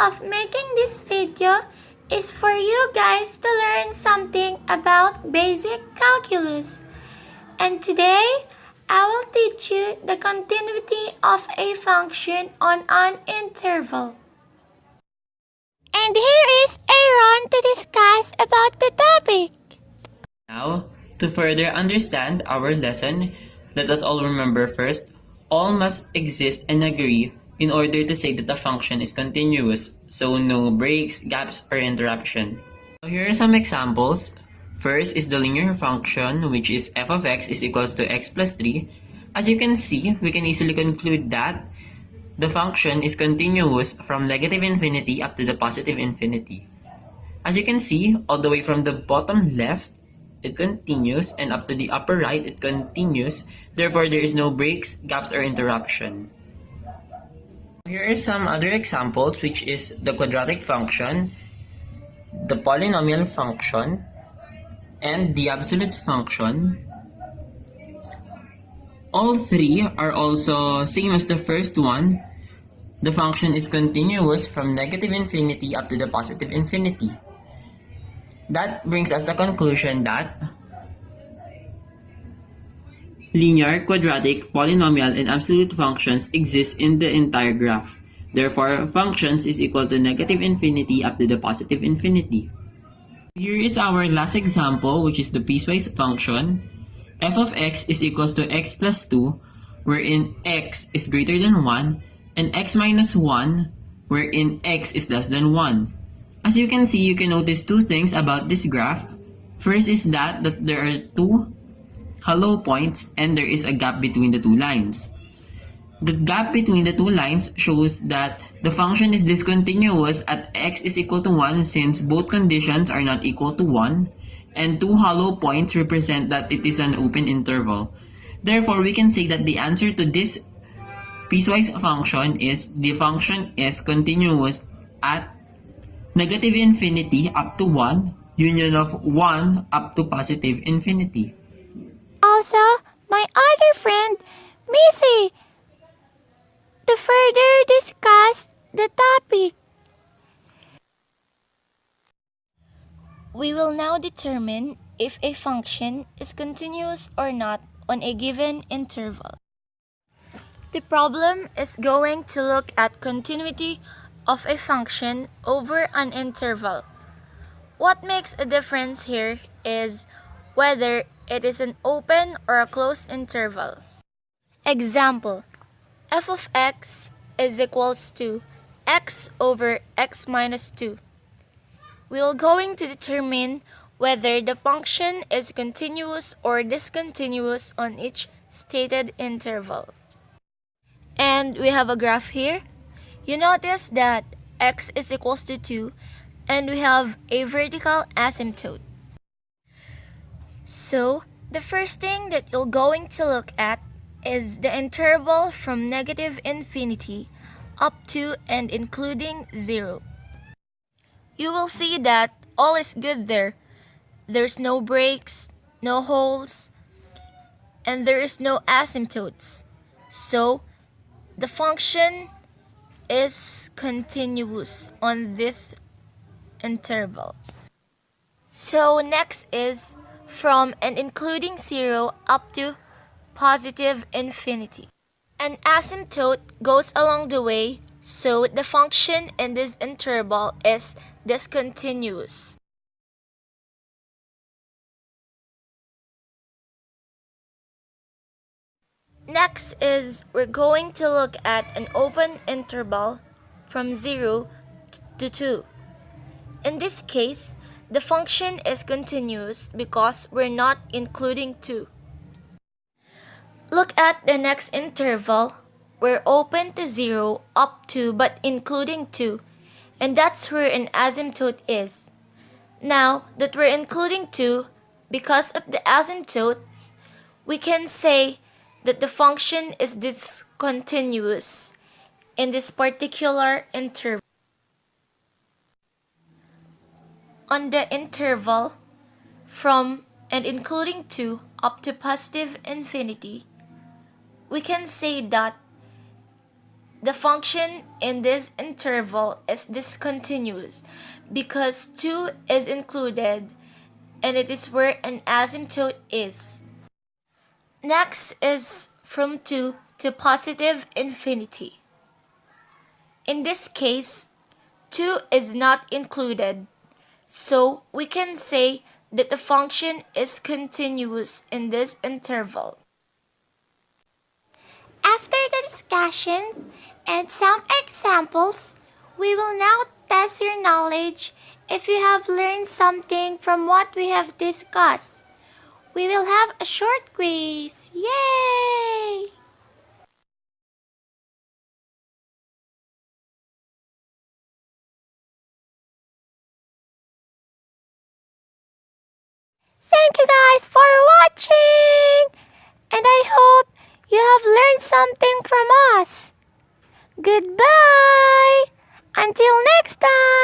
of making this video is for you guys to learn something about basic calculus. And today, I will teach you the continuity of a function on an interval. And here is Aaron to discuss about the topic. Now, to further understand our lesson, let us all remember first, all must exist and agree in order to say that a function is continuous, so no breaks, gaps, or interruption. So here are some examples. First is the linear function, which is f of x is equals to x plus 3. As you can see, we can easily conclude that the function is continuous from negative infinity up to the positive infinity. As you can see, all the way from the bottom left, it continues, and up to the upper right, it continues. Therefore, there is no breaks, gaps, or interruption. Here are some other examples, which is the quadratic function, the polynomial function, and the absolute function. All three are also same as the first one. The function is continuous from negative infinity up to the positive infinity. That brings us to the conclusion that linear, quadratic, polynomial, and absolute functions exist in the entire graph. Therefore, functions is equal to negative infinity up to the positive infinity. Here is our last example, which is the piecewise function. F of x is equals to x plus 2, wherein x is greater than 1, and x minus 1, wherein x is less than 1. As you can see, you can notice two things about this graph. First is that there are two hollow points and there is a gap between the two lines. The gap between the two lines shows that the function is discontinuous at x is equal to 1 since both conditions are not equal to 1, and two hollow points represent that it is an open interval. Therefore, we can say that the answer to this piecewise function is the function is continuous at negative infinity up to 1, union of 1 up to positive infinity. Also, my other friend, Missy, to further discuss the topic. We will now determine if a function is continuous or not on a given interval. The problem is going to look at continuity of a function over an interval. What makes a difference here is whether it is an open or a closed interval. Example, f of x is equals to x over x minus 2. We are going to determine whether the function is continuous or discontinuous on each stated interval. And we have a graph here. You notice that x is equals to 2 and we have a vertical asymptote. So, the first thing that you're going to look at is the interval from negative infinity up to and including 0. You will see that all is good there. There's no breaks, no holes, and there is no asymptotes. So, the function is continuous on this interval. So next is from and including 0 up to positive infinity. An asymptote goes along the way, so the function in this interval is discontinuous. Next is we're going to look at an open interval from 0 to 2. In this case, the function is continuous because we're not including 2. Look at the next interval. We're open to 0 up to but including 2, and that's where an asymptote is. Now that we're including 2, because of the asymptote, we can say that the function is discontinuous in this particular interval. On the interval from and including 2 up to positive infinity, we can say that The function in this interval is discontinuous because 2 is included and it is where an asymptote is. Next is from 2 to positive infinity. In this case, 2 is not included, so we can say that the function is continuous in this interval. After the discussions and some examples, we will now test your knowledge if you have learned something from what we have discussed. We will have a short quiz. Yay! Thank you guys for watching! And I hope you have learned something from us. Goodbye! Until next time!